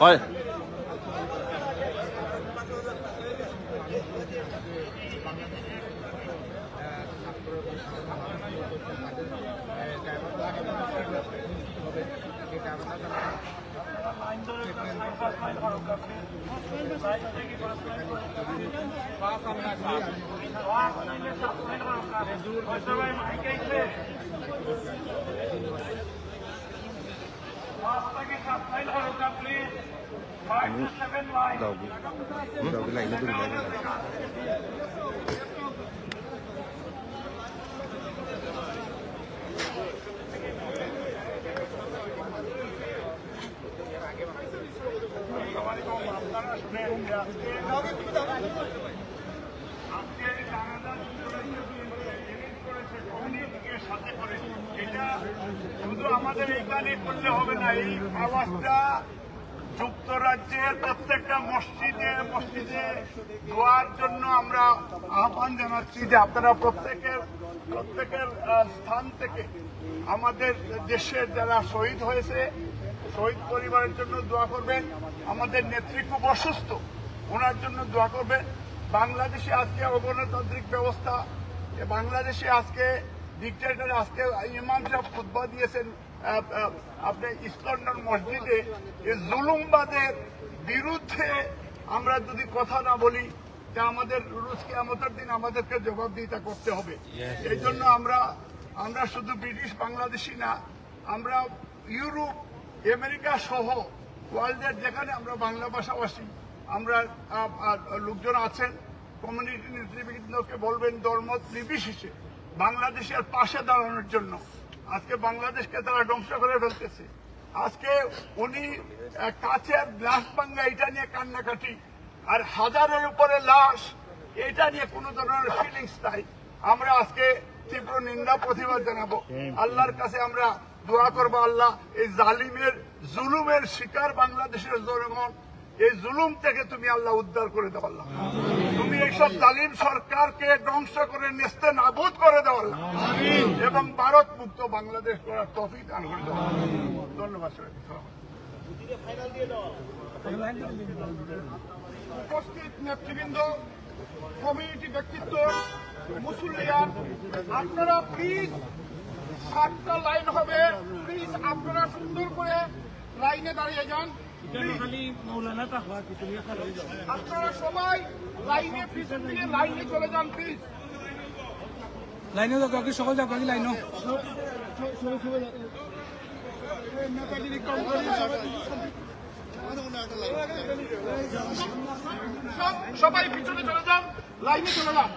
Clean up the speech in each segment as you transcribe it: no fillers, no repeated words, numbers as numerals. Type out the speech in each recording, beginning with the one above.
হয় শুধু আমাদের এইখানে করলে হবে না, এই আওয়াজটা যুক্তরাজ্যের প্রত্যেকটা মসজিদে দোয়ার জন্য আমরা আহ্বান জানাচ্ছি যে আপনারা প্রত্যেকের স্থান থেকে আমাদের দেশের যারা শহীদ হয়েছে শহীদ পরিবারের জন্য দোয়া করবেন। আমাদের নেত্রী খুব অসুস্থ, ওনার জন্য দোয়া করবেন। বাংলাদেশে আজকে অগণতান্ত্রিক ব্যবস্থা, বাংলাদেশে আজকে ডিক্টেটর, আজকে ইমাম সাহেব খুতবা দিয়েছেন আপনি ইস্ট লন্ডন মসজিদে। এই জুলুমবাদের বিরুদ্ধে আমরা যদি কথা না বলি তা আমাদের রুশ কিয়ামতের দিন আমাদেরকে জবাবদিহিতা করতে হবে। এই জন্য আমরা শুধু ব্রিটিশ বাংলাদেশি না, আমরা ইউরোপ, আমেরিকা সহ ওয়ার্ল্ডের যেখানে আমরা বাংলা ভাষাভাষী আমরা লোকজন আছেন, কমিউনিটি নেতৃবৃন্দকে বলবেন ধর্ম নির্বিশেষে বাংলাদেশের পাশে দাঁড়ানোর জন্য। আজকে বাংলাদেশকে তারা ধ্বংস করে ফেলতেছে। আজকে উনি কাছের গ্লাস ভাঙ্গা এটা নিয়ে কান্নাকাটি, আর হাজারের উপরে লাশ, এটা নিয়ে কোনো ধরনের ফিলিংস নাই। আমরা আজকে তীব্র নিন্দা প্রতিবাদ জানাবো। আল্লাহর কাছে আমরা দোয়া করবো, আল্লাহ এই জালিমের জুলুমের শিকার বাংলাদেশের জনগণ, এই জুলুম থেকে তুমি আল্লাহ উদ্ধার করে দাও আল্লাহ। তুমি এইসব জালিম সরকারকে ধ্বংস করে নেস্তে নাবুদ করে দাও আল্লাহ, এবং ভারত মুক্ত বাংলাদেশ করার তৌফিক দান করে দাও। ধন্যবাদ। উপস্থিত নেতৃবৃন্দ, কমিউনিটি ব্যক্তিত্ব, মুসল্লিয়ান, আপনারা প্লিজ 7টা লাইন হবে, প্লিজ আপনারা সুন্দর করে লাইনে দাঁড়িয়ে যান। আপনারা সবাই লাইনে পিছন দিকে লাইনে চলে যান প্লিজ। লাইনে যাও, সকল যাও, লাইনও সবাই পিছনে চলে যান, লাইনে চলে যান।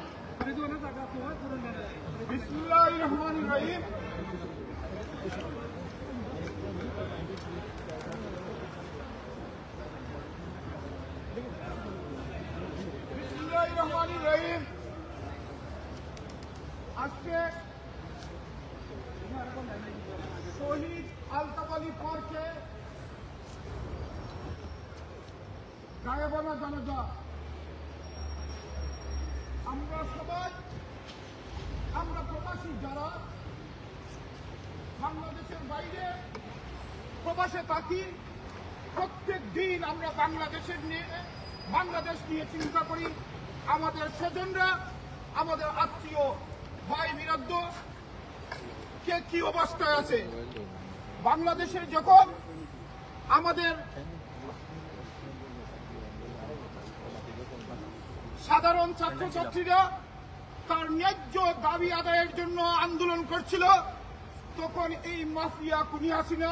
বিসমিল্লাহির রহমানির রহিম। বিসমিল্লাহির রহমানির রহিম। আজকে শহীদ আলতাফ আলী পার্কে গায়েবানা জানাজা। আমরা সবাই, আমরা প্রবাসী যারা বাংলাদেশের বাইরে প্রবাসে থাকি, প্রত্যেক দিন আমরা বাংলাদেশ নিয়ে চিন্তা করি। আমাদের স্বজনরা, আমাদের আত্মীয় ভাই বিরাদ্দ কে কি অবস্থায় আছে। বাংলাদেশের যখন আমাদের সাধারণ ছাত্রছাত্রীরা তার ন্যায্য দাবি আদায়ের জন্য আন্দোলন করছিল, তখন এই মাফিয়া খুনি হাসিনা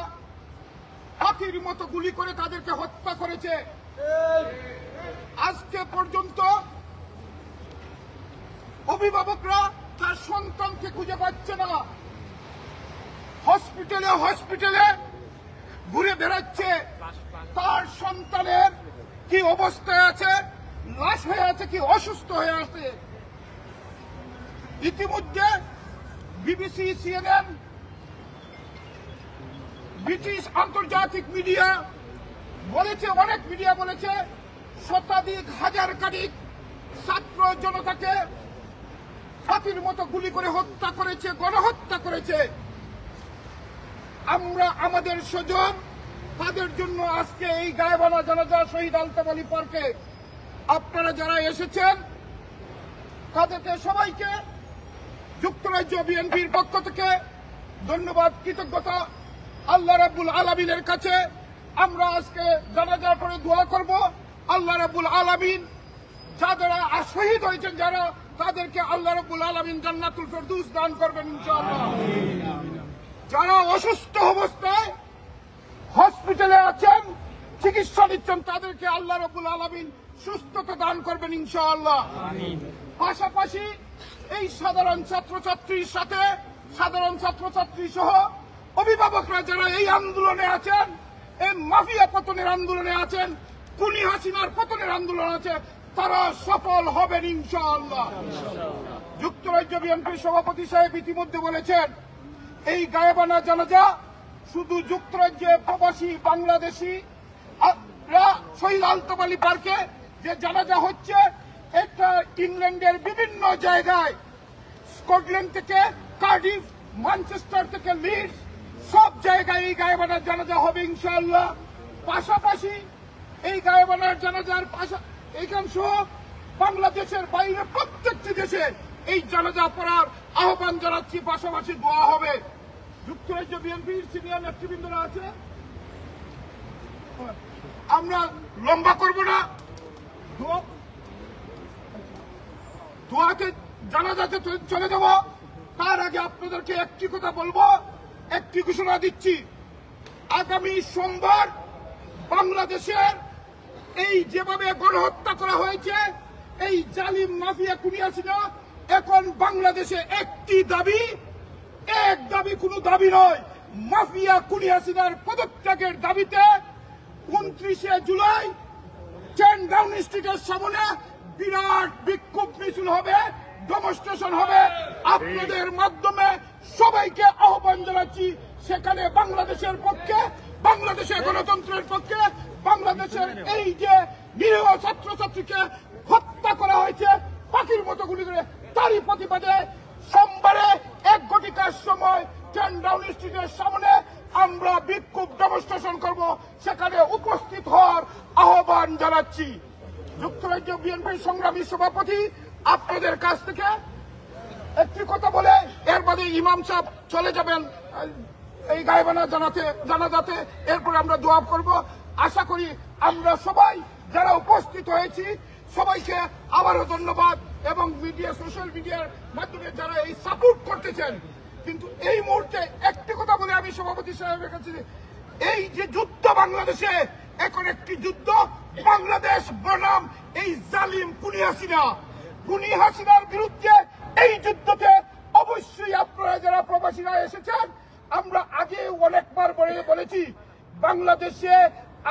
হাতির মতো গুলি করে তাদেরকে হত্যা করেছে। আজকে পর্যন্ত অভিভাবকরা তার সন্তানকে খুঁজে পাচ্ছে না, হসপিটালে ঘুরে বেড়াচ্ছে। তার সন্তানের কি অবস্থায় আছে, লাশ হয়ে আছে কি অসুস্থ হয়ে আছে। ইতিমধ্যে বিবিসি, CNN, ব্রিটিশ আন্তর্জাতিক মিডিয়া বলেছে, অনেক মিডিয়া বলেছে, শতাধিক হাজার কানিক ছাত্র জনতাকে হাতির মতো গুলি করে হত্যা করেছে, গণহত্যা করেছে। আমরা আমাদের স্বজন তাদের জন্য আজকে এই গায়েবানা জানাজা শহীদ আলতাফ আলী পার্কে আপনারা যারা এসেছেন তাদেরকে সবাইকে যুক্তরাজ্য বিএনপির পক্ষ থেকে ধন্যবাদ, কৃতজ্ঞতা। আল্লাহ রাব্বুল আলামিনের কাছে আমরা আজকে জানাজার পরে দোয়া করব। আল্লাহ রাব্বুল আলামিন যারা শহীদ হয়েছেন যারা তাদেরকে আল্লাহ রাব্বুল আলামিন জান্নাতুল ফেরদৌস দান করবেন ইনশাআল্লাহ। যারা অসুস্থ অবস্থায় হসপিটালে আছেন, চিকিৎসা নিচ্ছেন, তাদেরকে আল্লাহ রাব্বুল আলামিন সুস্থতা দান করবেন ইনশাআল্লাহ। পাশাপাশি এই সাধারণ ছাত্রছাত্রীর সাথে সাধারণ ছাত্রছাত্রী সহ অভিভাবকরা যারা এই আন্দোলনে আছেন, এই মাফিয়া পতনের আন্দোলনে আছেন, খুনি হাসিনার পতনের আন্দোলন আছে, তারা সফল হবেন ইনশাআল্লাহ। যুক্তরাজ্য বিএনপির সভাপতি সাহেব ইতিমধ্যে বলেছেন এই গায়েবানা জানাজা শুধু যুক্তরাজ্যে প্রবাসী বাংলাদেশি শহীদ আলতাফ আলী পার্কে যে জানাজা হচ্ছে এটা ইংল্যান্ডের বিভিন্ন জায়গায়, স্কটল্যান্ড থেকে কার্ডিফ, ম্যানচেস্টার থেকে লিডস, সব জায়গায় এই গায়েবানার জানাজা হবে ইনশাআল্লাহ। পাশাপাশি এই গায়েবানার জানাজার এইখান সহ বাংলাদেশের বাইরে প্রত্যেকটি দেশে এই জানাজা পড়ার আহ্বান জানাচ্ছি, পাশাপাশি দোয়া হবে। যুক্তরাজ্য বিএনপির সিনিয়র নেতৃবৃন্দরা আছে, আমরা লম্বা করব না, দোয়াতে জানাজাতে চলে যাব। তার আগে আপনাদেরকে একটি কথা বলবো, একটি ঘোষণা দিচ্ছি। আগামী সোমবার বাংলাদেশের এই যেভাবে গণহত্যা করা হয়েছে, এই জালিম মাফিয়া খুনি হাসিনা, এখন বাংলাদেশে একটি দাবি, এক দাবি কোনো দাবি নয়, মাফিয়া খুনি হাসিনার পদত্যাগের দাবিতে 29শে জুলাই 10 ডাউনিং স্ট্রিটের সামনে বিরাট বিক্ষোভ মিছিল হবে, ডেমনস্ট্রেশন হবে। আপনাদের মাধ্যমে সবাইকে আহ্বান জানাচ্ছি, সেখানে বাংলাদেশের পক্ষে, বাংলাদেশের গণতন্ত্রের পক্ষে, বাংলাদেশের এই যে নিরীহ ছাত্রছাত্রীকে হত্যা করা হয়েছে পাখির মতো গুলি করে, তারই প্রতিবাদে সোমবারে 1 ঘটিকার সময় 10 ডাউনিং স্ট্রিটের সামনে আমরা বিক্ষোভ ডেমনস্ট্রেশন করব, সেখানে উপস্থিত হওয়ার আহ্বান জানাচ্ছি। যুক্তরাজ্য বিএনপির সংগ্রামী সভাপতি আপনাদের কাছ থেকে একটি কথা বলে এর বাদে ইমাম সাহেব চলে যাবেন এই গায়েবানা জানাজাতে, এরপর আমরা দোয়া করব। আশা করি আমরা সবাই যারা উপস্থিত হয়েছি সবাইকে আবারও ধন্যবাদ, এবং মিডিয়া, সোশ্যাল মিডিয়ার মাধ্যমে যারা এই সাপোর্ট করতেছেন। কিন্তু এই মুহূর্তে একটি কথা বলে আমি সভাপতি সাহেবের কাছে, এই যে যুদ্ধ বাংলাদেশে, এখন একটি যুদ্ধ বাংলাদেশ বনাম এই জালিম খুনি হাসিনার বিরুদ্ধে এই যুদ্ধতে অবশ্যই আপনারা যারা প্রবাসীরা এসেছেন, আমরা আগে অনেকবার বলেছি বাংলাদেশে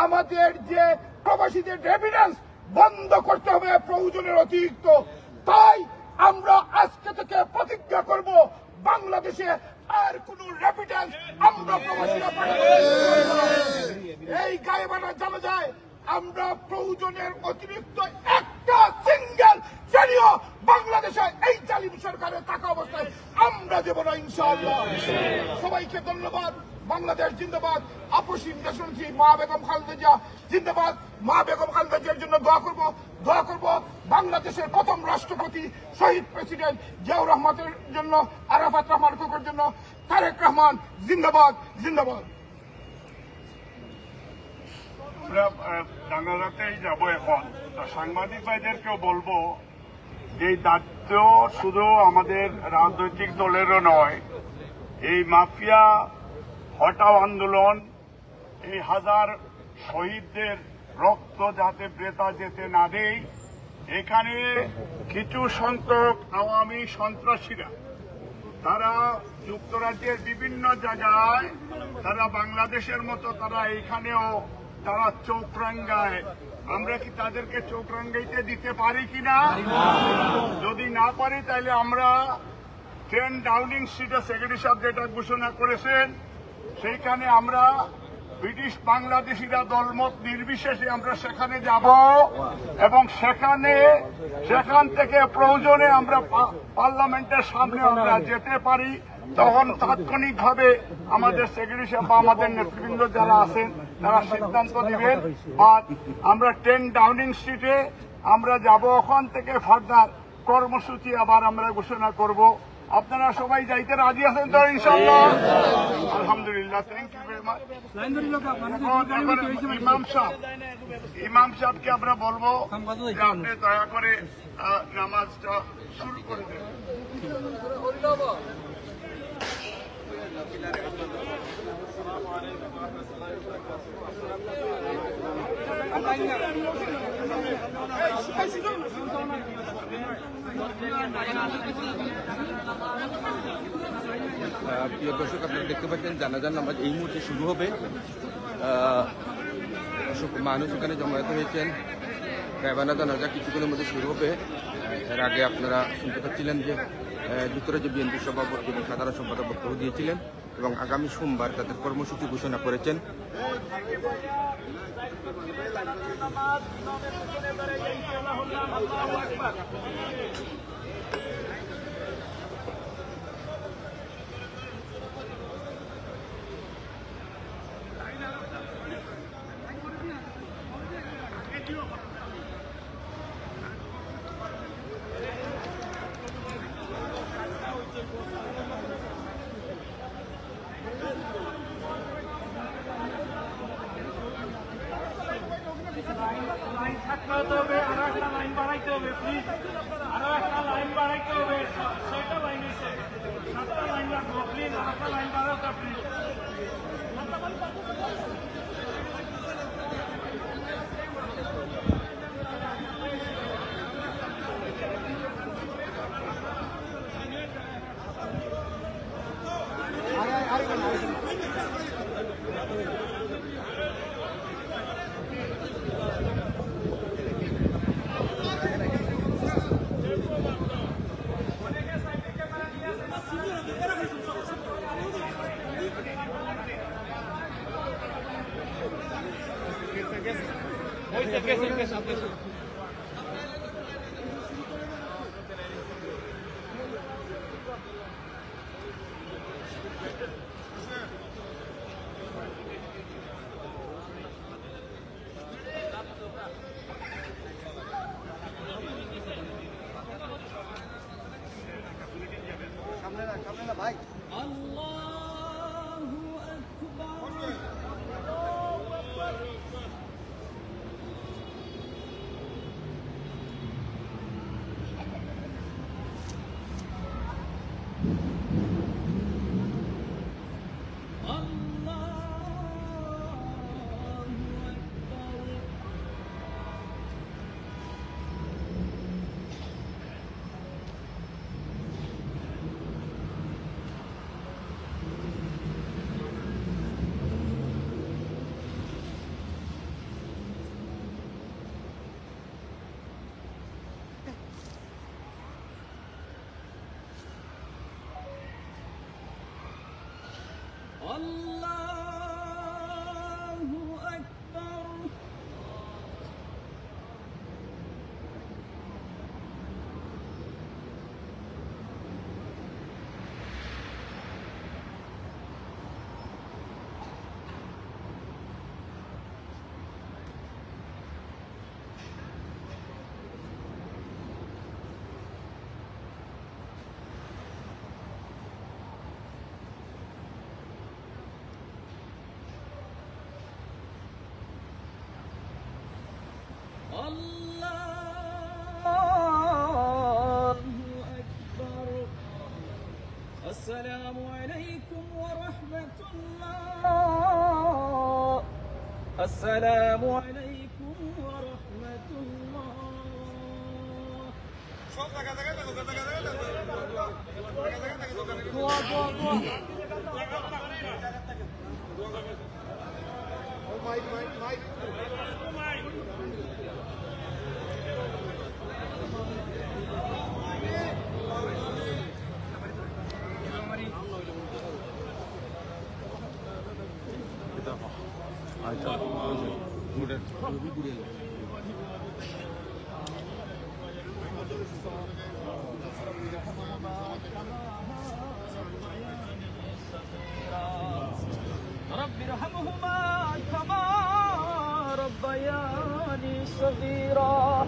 আমাদের যে প্রবাসীদের রেমিটেন্স বন্ধ করতে হবে প্রয়োজনের অতিরিক্ত। তাই আমরা আজকে থেকে প্রতিজ্ঞা করব বাংলাদেশে আর কোন রেমিটেন্স আমরা প্রবাসীরা পাঠাবো না। এই গায়েবানা জানাজায় আমরা প্রয়োজনের অতিরিক্ত একটা সিঙ্গেল ফেরিও বাংলাদেশে এই জালিম সরকারের থাকা অবস্থায় আমরা দেব না ইনশাআল্লাহ। সবাইকে ধন্যবাদ। বাংলাদেশ জিন্দাবাদ। আপসীন দেশনেত্রী মা বেগম খালেদা জিয়া জিন্দাবাদ। মা বেগম খালেদা জিয়ার জন্য দোয়া করব। বাংলাদেশের প্রথম রাষ্ট্রপতি শহীদ প্রেসিডেন্ট জিয়াউর রহমানের জন্য, আরাফাত রহমান কোকর জন্য, তারেক রহমান জিন্দাবাদ। আমরা জানাজাতেই যাবো এখন। সাংবাদিক ভাইদেরকেও বলবো যে দায়িত্ব শুধু আমাদের রাজনৈতিক দলেরও নয়, এই মাফিয়া হটাও আন্দোলন, এই হাজার শহীদদের রক্ত যাতে বৃথা যেতে না দেয়, এখানে কিছু সংখ্যক আওয়ামী সন্ত্রাসীরা তারা যুক্তরাজ্যের বিভিন্ন জায়গায়, তারা বাংলাদেশের মতো তারা এইখানেও তারা চোখ রাঙ্গায়। আমরা কি তাদেরকে চোখ রাঙ্গাইতে দিতে পারি কিনা? যদি না পারি তাহলে আমরা 10 ডাউনিং স্ট্রিটে সেক্রেটারি সাহেব যেটা ঘোষণা করেছেন, সেইখানে আমরা ব্রিটিশ বাংলাদেশিরা দলমত নির্বিশেষে আমরা সেখানে যাব, এবং সেখান থেকে প্রয়োজনে আমরা পার্লামেন্টের সামনে আমরা যেতে পারি, তখন তাৎক্ষণিকভাবে আমাদের সেক্রেটারি সাহেব বা আমাদের নেতৃবৃন্দ যারা আছেন তারা সিদ্ধান্ত নেবেন। বা আমরা 10 ডাউনিং স্ট্রিটে আমরা যাব, ওখান থেকে ফার্দার কর্মসূচি আবার আমরা ঘোষণা করব। আপনারা সবাই যাইতে রাজি আছেন তো ইনশাআল্লাহ? আলহামদুলিল্লাহ, থ্যাংক ইউ ভেরি মাচ। ইমাম সাহেবকে আমরা বলবো যে আপনি দয়া করে নামাজটা শুরু করে দেন। প্রিয় দর্শক, আপনারা দেখতে পাচ্ছেন জানাজার নামাজ এই মুহূর্তে শুরু হবে। মানুষ এখানে জমায়েত হয়েছেন। গায়বানা জানাজা কিছুক্ষণের মধ্যে শুরু হবে। এর আগে আপনারা শুনতে পাচ্ছিলেন যে যুক্তরাজ্য বিএনপির সভাপতি এবং সাধারণ সম্পাদক বক্তব্য দিয়েছিলেন এবং আগামী সোমবার তাদের কর্মসূচি ঘোষণা করেছেন। السلام عليكم ورحمة الله. السلام عليكم ورحمة رب ارحمهما كما ربياني صغيرا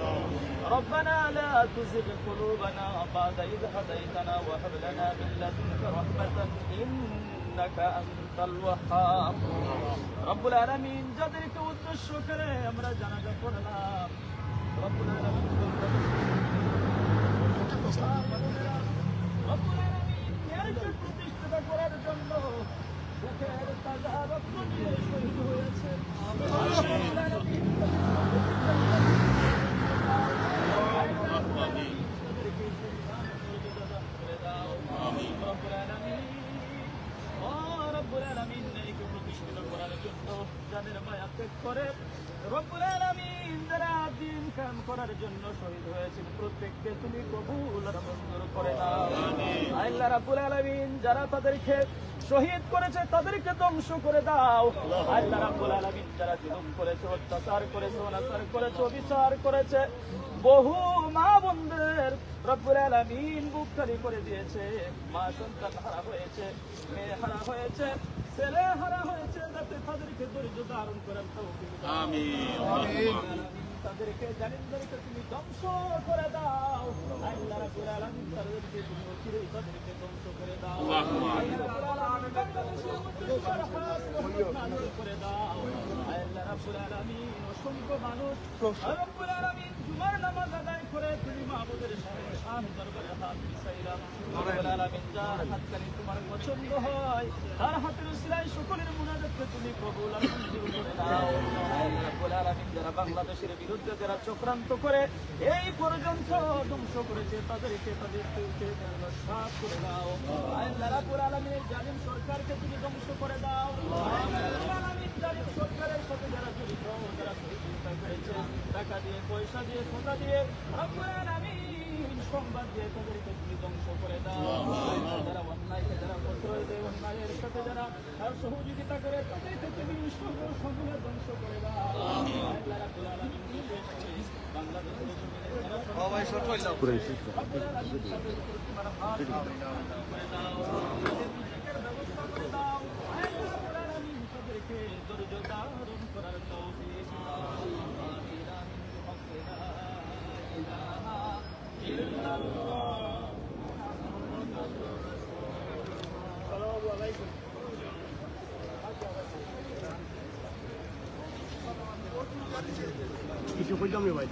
ربنا لا تزغ قلوبنا بعد إذ هديتنا وهب لنا من لدنك رحمة إنك أنت الوهاب رب العالمين যাদেরকে উদ্দেশ্য করে আমরা জানাজা করলাম রব্বুল আলামিন ন্যায়কে প্রতিষ্ঠিত করার জন্য বুকের তাজা রক্ত দিয়ে শহীদ হয়েছে রব্বুল আলামিন রব্বুল আলামিন ন্যায়কে প্রতিষ্ঠিত করার জন্য যাদের মায়া ত্যাগ করে রব্বুল আলামিন যারা দিন কায়েম করার জন্য শহীদ হয়েছেন প্রত্যেককে তুমি কবুল আর মঞ্জুর করে দাও আল্লাহ রাব্বুল আলামিন যারা তাদেরকে শহীদ করেছে তাদেরকে ধ্বংস করে দাও আল্লাহ রাব্বুল আলামিন যারা জুলুম করেছে অত্যাচার করেছে অনাচার করেছে অবিচার করেছে বহু মা বোনদের রব্বুল আলামিন বুক খালি করে দিয়েছে মা সন্তান হারা হয়েছে মেয়ে হারা হয়েছে ছেলে হারা হয়েছে যাতে তাদেরকে ধৈর্য ধারণ করার তৌফিক দাও আমিন তাদেরকে জালিমদেরকে তুমি ধ্বংস করে দাও আল্লাহ রাব্বুল আলামিন তাদেরকে তুমি চিরই তাদেরকে ধ্বংস করে দাও আল্লাহ রাব্বুল আলামিন বাংলাদেশের মধ্যে সরহাস করে দাও আল্লাহ রাব্বুল আলামিন অসংখ্য মানুষ রব্বুল আলামিন জুমার নামাজ আদায় করে তুমি মাহবুবের সামনে শান দরবারে হাত বিছাইলাম রব্বুল আলামিন যার হাতকানি তোমার পছন্দ হয় তার হাতের উসিলায় সকলের মুনাজাতকে তুমি কবুল আর মঞ্জুর করে দাও আল্লাহ রাব্বুল আলামিন যারা বাংলাদেশের বিরুদ্ধে যারা চক্রান্ত করে এই পর্যন্ত ধ্বংস করেছে তাদেরকে সাফ করে দাও আল্লাহ রাব্বুল আলামিন জালিম সরকারকে তুমি ধ্বংস করে দাও আল্লাহ রাব্বুল আলামিন জালিম সরকারের সাথে যারা জড়িত যারা সহযোগিতা করেছে টাকা দিয়ে পয়সা দিয়ে কথা দিয়ে রব্বুল আলামিন সংবাদ দিয়ে তাদেরকে তুমি ধ্বংস করে দাও যারা অন্যায়কে যারা প্রশ্রয় দেয় অন্যায়ের সাথে যারা সহযোগিতা করে তাদেরকে তুমি সকলে ধ্বংস করে দাও আল্লাহ রাব্বুল আলামিন বাংলাদেশের ধৈর্য ধারণ করার তৌফিক কিছু কইতাম রে ভাই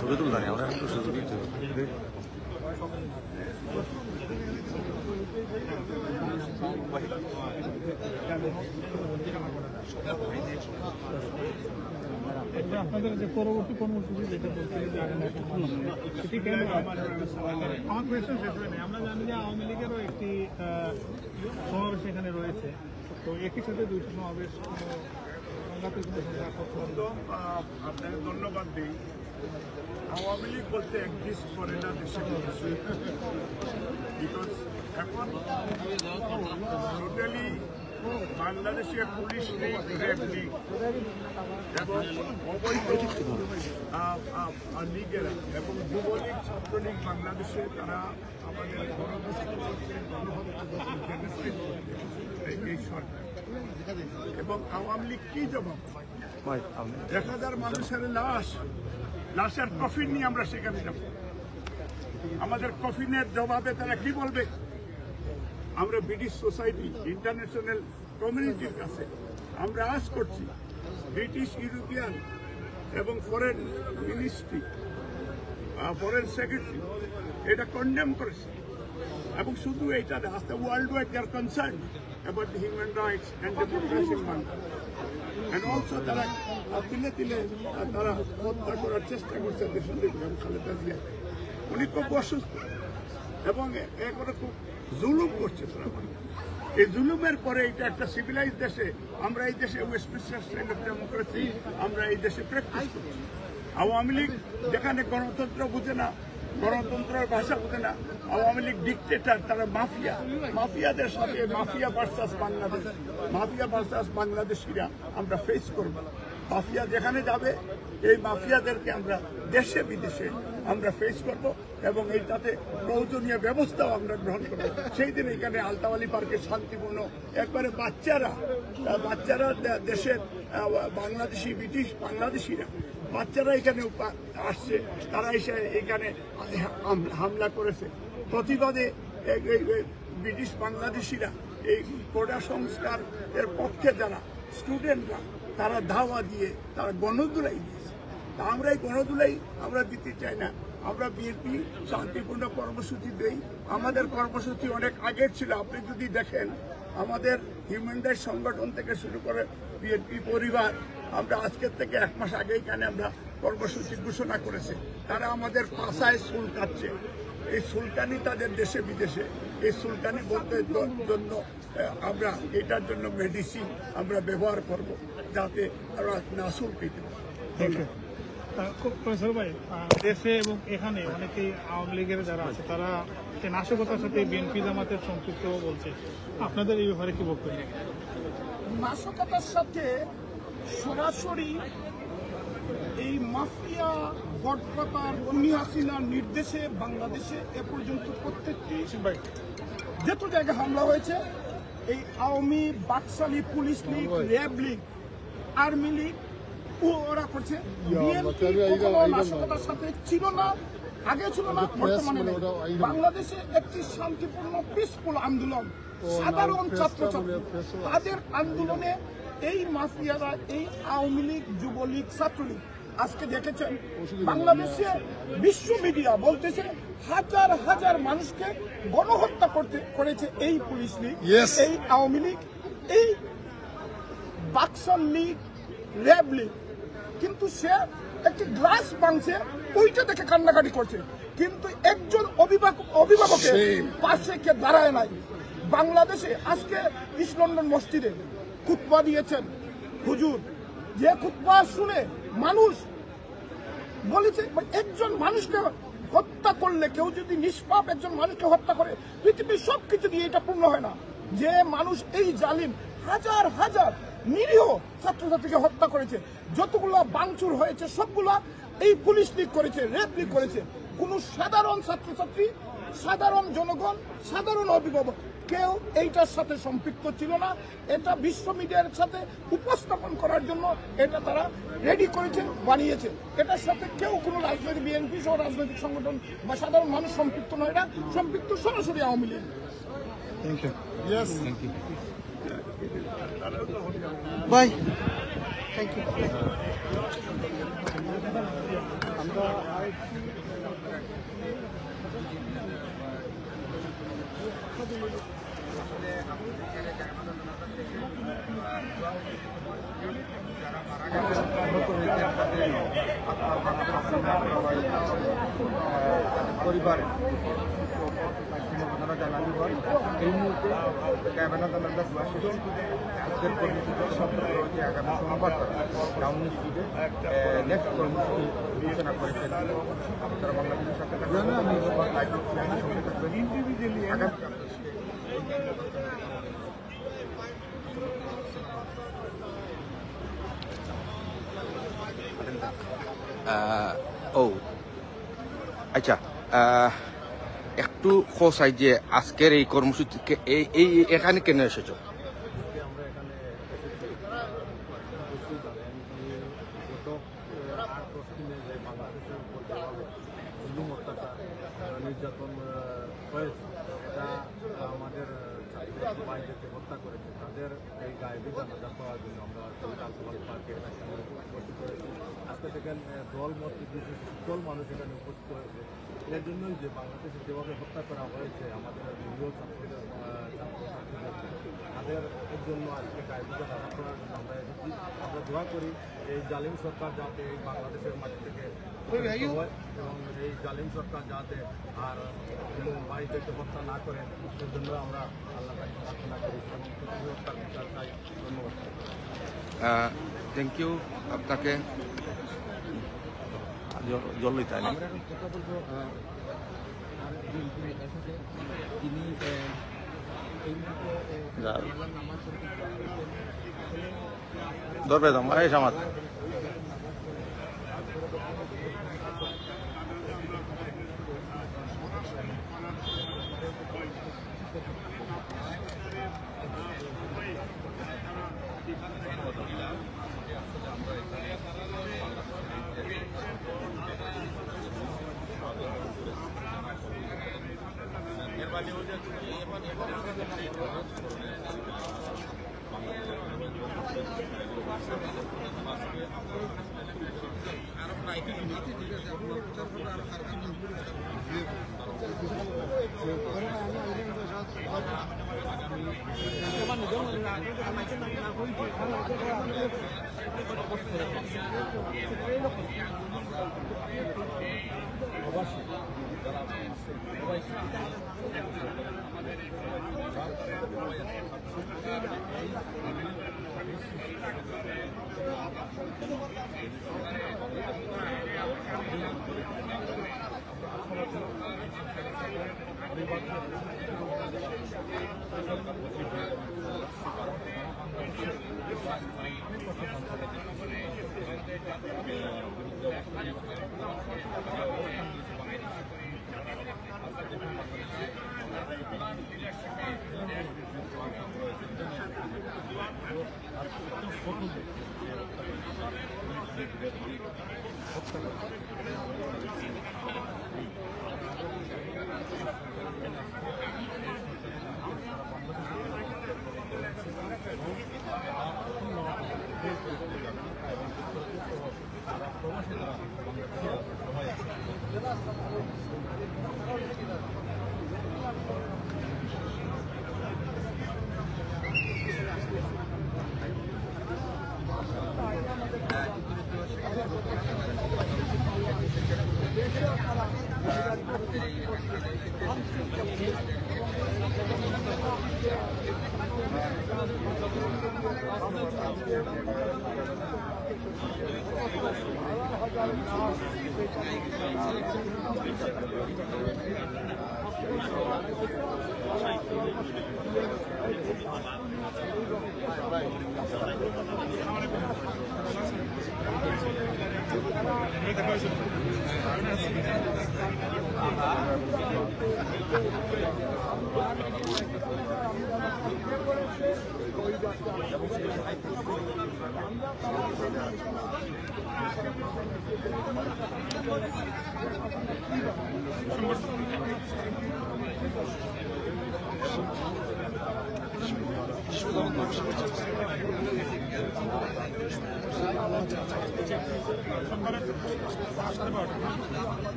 ছবি তুলতে আমরা একটু সুযোগ দিতে আপনাদের যে পরবর্তী কর্মসূচি যেটা বলছিলেন যে সেটি কেন আমার কোয়েশ্চেন শেষ হয় নাই। আমরা জানি যে আওয়ামী লীগেরও একটি সমাবেশ এখানে রয়েছে, তো একই সাথে দুইটি সমাবেশ আপনাকে ধন্যবাদ দিই। আওয়ামী লীগ বলতে এক্সিস্ট করে না দেশে বিকজ এখন টোটালি বাংলাদেশের পুলিশ নেই, র্যাব নেই এবং অবৈধ লীগেরা এবং যুবলীগ ছাত্রলীগ বাংলাদেশে তারা আমাদের এই সরকার এবং আওয়ামী লীগ কি জবাব 1000 মানুষের লাশের কফিন নিয়ে আমরা সেখানে যাব। আমাদের কফিনের জবাবে তারা কি বলবে? আমরা ব্রিটিশ সোসাইটি ইন্টারন্যাশনাল কমিউনিটির কাছে আমরা আজ করছি ব্রিটিশ ইউরোপিয়ান এবং ফরেন মিনিস্ট্রি ফরেন সেক্রেটারি এটা কন্ডেম করেছে এবং শুধু এইটা world wide their concern about the human rights and democracy in Bangladesh. And also তারা তিলে তিলে তারা হত্যা করার চেষ্টা করছে দেশের বেগম খালেদা জিয়া। উনি খুব অসুস্থ এবং এগুলো খুব জুলুম করছে তারা। এই জুলুমের পরে এটা একটা সিভিলাইজ দেশে আমরা এই দেশে ওয়েস্টমিনস্টার স্টাইল অফ ডেমোক্রেসি আমরা এই দেশে প্র্যাকটিস করছি। আওয়ামী লীগ যেখানে গণতন্ত্র বুঝে না, গণতন্ত্রের ভাষা বুঝে না, আওয়ামী লীগ ডিকটেটর, তারা মাফিয়া, মাফিয়াদের সাথে mafia versus Bangladesh, mafia versus বাংলাদেশিরা আমরা ফেস করব। মাফিয়া যেখানে যাবে এই মাফিয়াদেরকে আমরা দেশে বিদেশে আমরা ফেস করব এবং এইটাতে প্রয়োজনীয় ব্যবস্থাও আমরা গ্রহণ করব। সেই দিন এখানে আলতাওয়ালি পার্কে শান্তিপূর্ণ একবারে বাচ্চারা দেশের বাংলাদেশি ব্রিটিশ বাংলাদেশিরা বাচ্চারা এখানে আসছে, তারা এসে এখানে হামলা করেছে। প্রতিবাদে ব্রিটিশ বাংলাদেশিরা এই কোটা সংস্কার এর পক্ষে যারা স্টুডেন্টরা তারা ধাওয়া দিয়ে তারা গণদুলাই দিয়েছে। তা আমরা এই গণদুলাই আমরা দিতে চাই না। আমরা বিএনপি শান্তিপূর্ণ কর্মসূচি দেই। আমাদের কর্মসূচি অনেক আগের ছিল। আপনি যদি দেখেন আমাদের হিউম্যান রাইটস সংগঠন থেকে শুরু করে বিএনপি পরিবার আমরা আজকের থেকে 1 মাস আগে এখানে আমরা কর্মসূচি ঘোষণা করেছে। তারা আমাদের পাশায় চুল কাটছে। এই সুলতানি তাদের দেশে বিদেশে এই সুলতানি বলতে জন্য আমরা এটার জন্য মেডিসিন আমরা ব্যবহার করব যাতে তারা না শুল্কিত। প্রফেসর ভাই, দেশে এবং এখানে অনেকেই আওয়ামী লীগের যারা আছে তারা নাশকতার সাথে বিএনপি জামাতের সম্পৃক্ত বলছে, আপনাদের এই ব্যাপারে কি বক্তব্য? নাশকতার সাথে সরাসরি এই মাফিয়া গডফাদার বন্নি হাসিনার নির্দেশে বাংলাদেশে এ পর্যন্ত প্রত্যেকটি যত জায়গায় হামলা হয়েছে এই আওয়ামী, বাকশালী, police League, RAB League, army League ওরা করছে। বিএনপি কখনো নাশকতার সাথে ছিল না, আগে ছিল না, বর্তমানে নেই। বাংলাদেশে একটি শান্তিপূর্ণ পিসফুল আন্দোলন, সাধারণ ছাত্রছাত্রী তাদের আন্দোলনে এই মাফিয়ারা, এই আওয়ামী লীগ, যুবলীগ, ছাত্রলীগ আজকে দেখেছেন বাংলাদেশে বিশ্ব মিডিয়া বলতেছে হাজার হাজার মানুষকে গণহত্যা করেছে এই পুলিশ লীগ, এই আওয়ামী লীগ, এই বাকশাল লীগ, র্যাব লীগ। কিন্তু সে একটি গ্লাস ভাঙছে, ওইটা দেখে কান্নাকাটি করছে, কিন্তু একজন অভিভাবকের পাশে কে দাঁড়ায় নাই। বাংলাদেশে আজকে ইস্ট লন্ডন মসজিদে খুতবা দিয়েছেন হুজুর, যে খুতবা শুনে মানুষ বলেছে একজন মানুষকে হত্যা করলে, কেউ যদি নিষ্পাপ একজন মানুষকে হত্যা করে, পৃথিবীর সবকিছু দিয়ে এটা পূর্ণ হয় না। যে মানুষ এই জালিম হাজার হাজার নিরীহ ছাত্রছাত্রীকে হত্যা করেছে, যতগুলো ভাঙচুর হয়েছে সবগুলা এই পুলিশ লীগ করেছে, র্যাব লীগ করেছে। কোন সাধারণ ছাত্রছাত্রী, সাধারণ জনগণ, সাধারণ অভিভাবক কেউ এইটার সাথে সম্পৃক্ত ছিল না। এটা বিশ্ব মিডিয়ার সাথে উপস্থাপন করার জন্য এটা তারা রেডি করেছে, বানিয়েছে। এটার সাথে কেউ কোনো রাজনৈতিক, বিএনপি সহ রাজনৈতিক সংগঠন বা সাধারণ মানুষ সম্পৃক্ত নয়। এটা সম্পৃক্ত সরাসরি Awami League. Thank you. Yes, bye, thank you. পরিবারের জানানো হয়। এই মুহূর্তে ক্যাবিনেট আমাদের আজকের কর্মসূচি সম্পন্ন রয়েছে আগামী সোমবার টাউন স্ট্রিটে নেক্সট কর্মসূচি ঘোষণা করেছেন আপনারা বাংলাদেশের সাথে ও আচ্ছা, একটু খোঁজাই যে আজকের এই কর্মসূচিকে এই এখানে কেন এসেছো? আমরা এখানে গত 8-10 দিনে যে বাংলাদেশের উপর যেভাবে জুলুম, অত্যাচার, নির্যাতন হয়েছে, এটা আমাদের ছাত্র ভাইদেরকে হত্যা করেছে তাদের এই গায়েবী জানাজা পাওয়ার জন্য আমরা শহীদ আলফাল পার্কে উপস্থিত হয়েছি। আজকে দেখেন দল মত সকল মানুষ এখানে উপস্থিত হয়েছে। এর জন্যই যে বাংলাদেশে যেভাবে হত্যা করা হয়েছে আমাদের নিরীহ ছাত্রদের তাদের জন্য আজকে গায়েবী জানাজা করার জন্য আমরা এসেছি। আমরা দোয়া করি এই জালিম সরকার যাতে এই বাংলাদেশের মাটি থেকে হয় এবং এই জালিম সরকার যাতে আর কোনো ভাইদেরকে হত্যা না করেন সেই জন্য আমরা আল্লাহ কাছে প্রার্থনা করি এবং হত্যার বিচার চাই। ধন্যবাদ। থ্যাংক ইউ আপনাকে। জল লইতে হয় না। ধরবে দাম এই সামাজ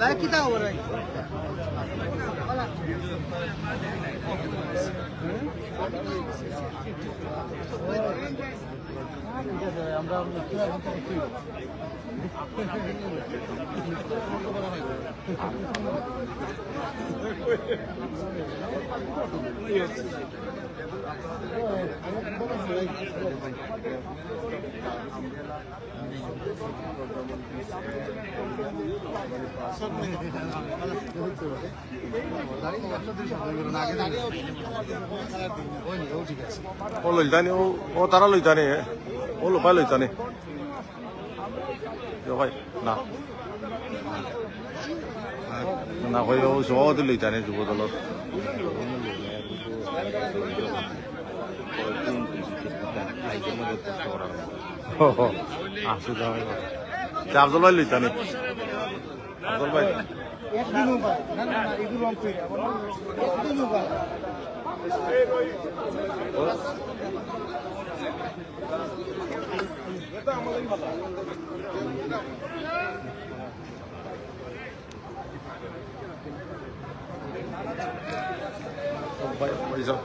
লাইক কিতা খবর ভাই? আমরা ও লইতানি ও তারা লইতানি ও লোপাই লইতানি ভাই না না কই ও সহজে লইতানি যুব দলত আসু আফজল ভাই লইতানি আব্দুল ভাই একদিনও পায় না না না এগুলো রং করে একদিনও পায় ভাই যাও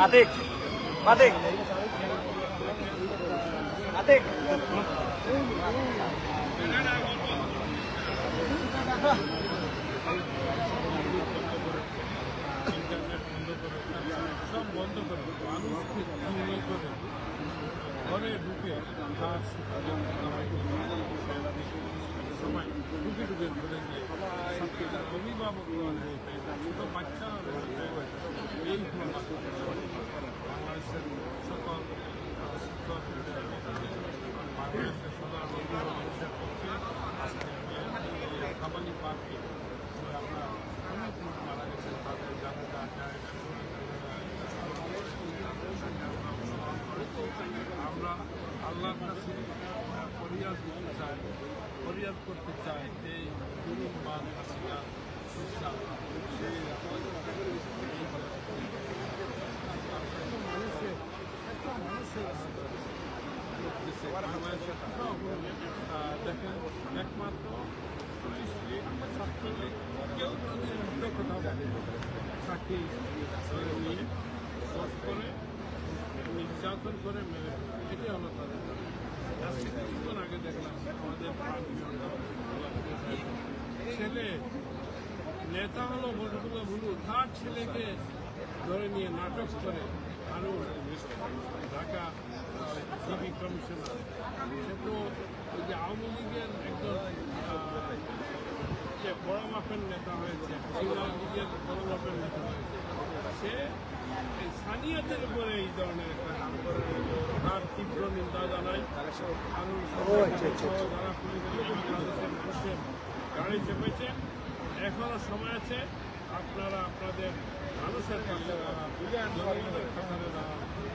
Atik, Atik, Atik. সব বন্ধ করে মানুষকে করে ঘরে ঢুকে সময় ঢুকে ঢুকে ধরে গিয়ে সবচেয়ে অভিভাবক ছোট বাচ্চা এই বাংলাদেশের সকল শিক্ষক বাংলাদেশের সকল মানুষের পক্ষে আজকে কাবালি পার্কে আমরা অনেক লোক মারা গেছে তাদের জানাজা আমরা আল্লাহর কাছে ফরিয়াদ করতে চাই এই দুর্নীতিবাদ হাসিনা শিক্ষা দেখেন একমাত্র পুলিশ লীগ ছাত্রলীগ কেউ যদি উল্টো কোথাও সাক্ষী নিয়ে শোধ করে নির্যাতন করে মেরে এটাই হলো তাদের আজকে কিছুক্ষণ আগে দেখলাম আমাদের ছেলে নেতা হলো ভোটগুলো ভুলু তার ছেলেকে ধরে নিয়ে নাটক করে আরও ঢাকা জিবি কমিশনার সে তো ওই যে আওয়ামী লীগের একজন যে বড় মাপের নেতা হয়েছে সিনিয়র লীগের বড় মাপের নেতা হয়েছে সে এই স্থানীয়দের উপরে এই ধরনের একটা কাম করে তার তীব্র নিন্দা জানায় আরও যারা বাংলাদেশের মানুষের গাড়ি চেপেছে এখনো সময় আছে আপনারা আপনাদের মানুষের কাছে জনগণের কাছে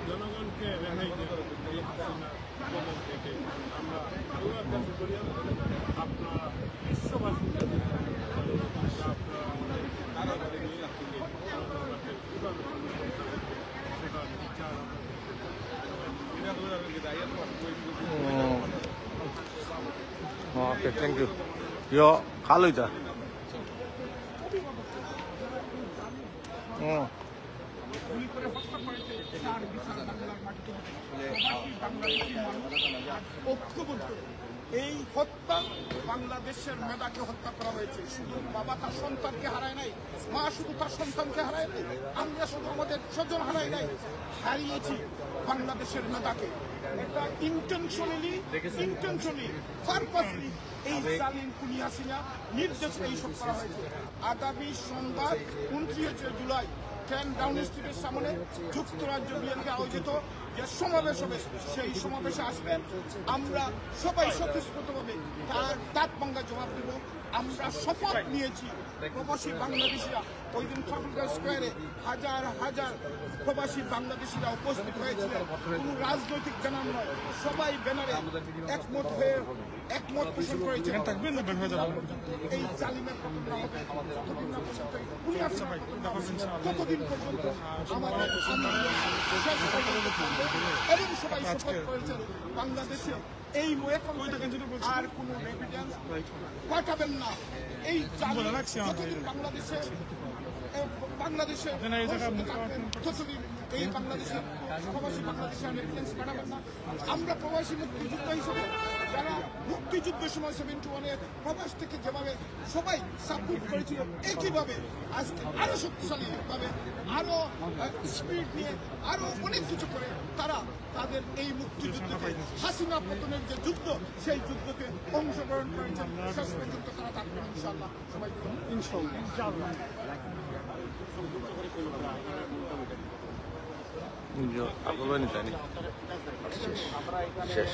জনগণকে রেহাই দেন এই হাসিনা কবল থেকে আমরা আল্লাহর কাছে করি আপনারা বিশ্ববাসীর কাছে আপনারা আমাদের কীভাবে সেটার বিচার ওকে থ্যাংক ইউ ইয়ো খালো এটা গুলি করে হত্যা করেছে তার বিচার বাংলার মাটিতে বাংলাদেশি মানুষ ঐক্যবদ্ধ। এই হত্যা বাংলাদেশের মেধাকে হত্যা করা হয়েছে। শুধু বাবা তার সন্তানকে হারায় নাই, মা শুধু তার সন্তানকে হারায় নাই, আমরা শুধু আমাদের স্বজন হারাই নাই, হারিয়েছি বাংলাদেশের মেধাকে। এটা ইন্টেনশনালি পারপাসলি এই জালিম খুনি হাসিনা নির্দেশে এইসব করা হয়েছে। আগামী সোমবার 29 জুলাই 10 ডাউনিং স্ট্রিটের সামনে যুক্তরাজ্য বিএনপি আয়োজিত যে সমাবেশ হবে সেই সমাবেশে আসবেন। আমরা সবাই স্বতঃস্ফূর্তভাবে তার দাঁত ভাঙা জবাব দেব। আমরা শপথ নিয়েছি প্রবাসী বাংলাদেশিরা ওই দিন ট্রাফালগার স্কোয়ারে হাজার হাজার প্রবাসী বাংলাদেশিরা উপস্থিত হয়েছিলেন। কোনো রাজনৈতিক ব্যানার নয়, সবাই ব্যানারে একমত পোষণ করেছেন এই জালিমের ততদিন পর্যন্ত আমাদের এবং সবাই শপথ করেছেন বাংলাদেশে এই এখন আর কোনো রেভিডেন্স পাঠাবেন না। এই যতদিন বাংলাদেশে ততদিন এই বাংলাদেশের প্রবাসী বাংলাদেশে রেভিডেন্স পাঠাবেন না। আমরা প্রবাসী মুক্তিযোদ্ধা হিসেবে যারা মুক্তিযুদ্ধের সময় 71-এ প্রবাস থেকে যেভাবে সবাই সাপোর্ট করেছিল, একইভাবে আজকে আরো শক্তিশালীভাবে আরো স্পিড নিয়ে আরো অনেক কিছু করে তারা তাদের এই মুক্তিযুদ্ধকে হাসিনা পতনের যে যুদ্ধ সেই যুদ্ধকে অংশগ্রহণ করেছেন। শেষ পর্যন্ত তারা থাকবেন ইনশাআল্লাহ। সবাই ইনশাআল্লাহ। আপনারা জানি শেষ